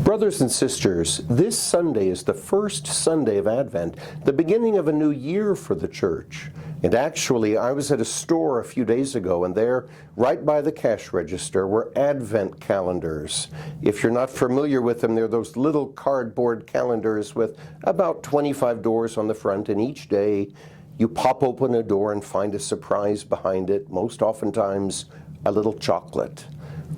Brothers and sisters, this Sunday is the first Sunday of Advent, the beginning of a new year for the church. And actually, I was at a store a few days ago, and there, right by the cash register, were Advent calendars. If you're not familiar with them, they're those little cardboard calendars with about 25 doors on the front, and each day you pop open a door and find a surprise behind it, most oftentimes a little chocolate.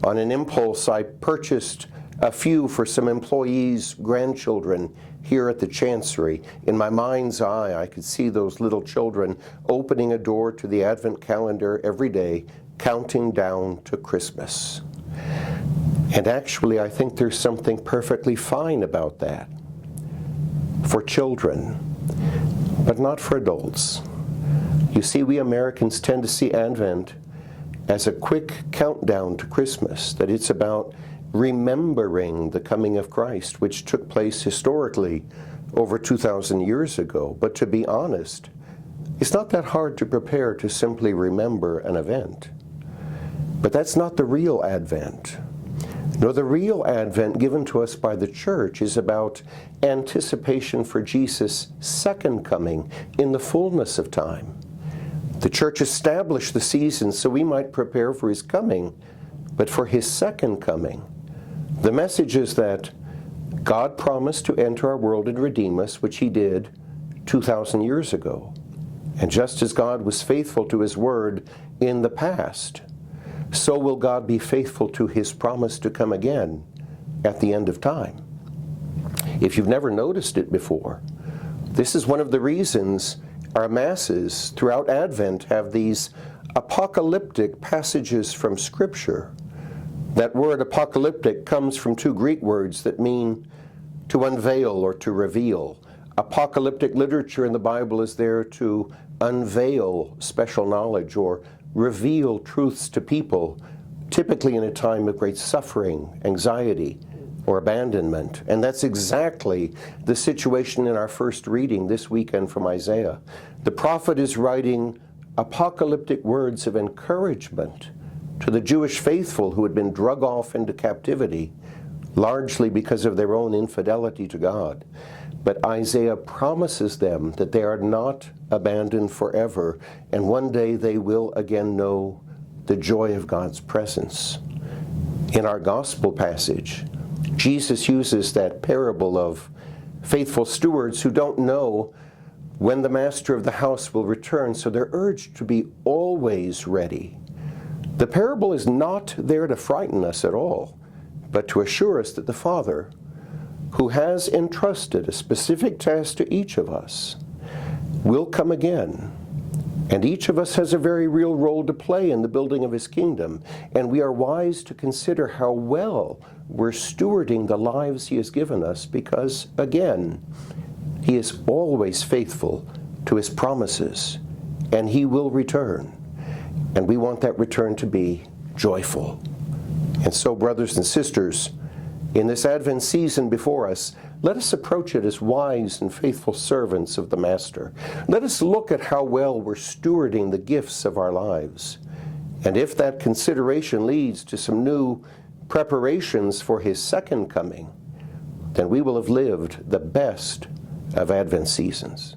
On an impulse, I purchased a few for some employees' grandchildren here at the Chancery. In my mind's eye, I could see those little children opening a door to the Advent calendar every day, counting down to Christmas. And actually, I think there's something perfectly fine about that for children, but not for adults. You see, we Americans tend to see Advent as a quick countdown to Christmas, that it's about remembering the coming of Christ, which took place historically over 2,000 years ago. But to be honest, it's not that hard to prepare to simply remember an event. But that's not the real Advent. No, the real Advent given to us by the church is about anticipation for Jesus' second coming in the fullness of time. The church established the season so we might prepare for his coming, but for his second coming. The message is that God promised to enter our world and redeem us, which he did 2,000 years ago. And just as God was faithful to his word in the past, so will God be faithful to his promise to come again at the end of time. If you've never noticed it before, this is one of the reasons our masses throughout Advent have these apocalyptic passages from Scripture. That word apocalyptic comes from two Greek words that mean to unveil or to reveal. Apocalyptic literature in the Bible is there to unveil special knowledge or reveal truths to people, typically in a time of great suffering, anxiety, or abandonment. And that's exactly the situation in our first reading this weekend from Isaiah. The prophet is writing apocalyptic words of encouragement to the Jewish faithful who had been drug off into captivity, largely because of their own infidelity to God. But Isaiah promises them that they are not abandoned forever, and one day they will again know the joy of God's presence. In our gospel passage, Jesus uses that parable of faithful stewards who don't know when the master of the house will return, so they're urged to be always ready. The parable is not there to frighten us at all, but to assure us that the Father, who has entrusted a specific task to each of us, will come again. And each of us has a very real role to play in the building of his kingdom. And we are wise to consider how well we're stewarding the lives he has given us, because, again, he is always faithful to his promises, and he will return. And we want that return to be joyful. And so, brothers and sisters, in this Advent season before us, let us approach it as wise and faithful servants of the Master. Let us look at how well we're stewarding the gifts of our lives. And if that consideration leads to some new preparations for his second coming, then we will have lived the best of Advent seasons.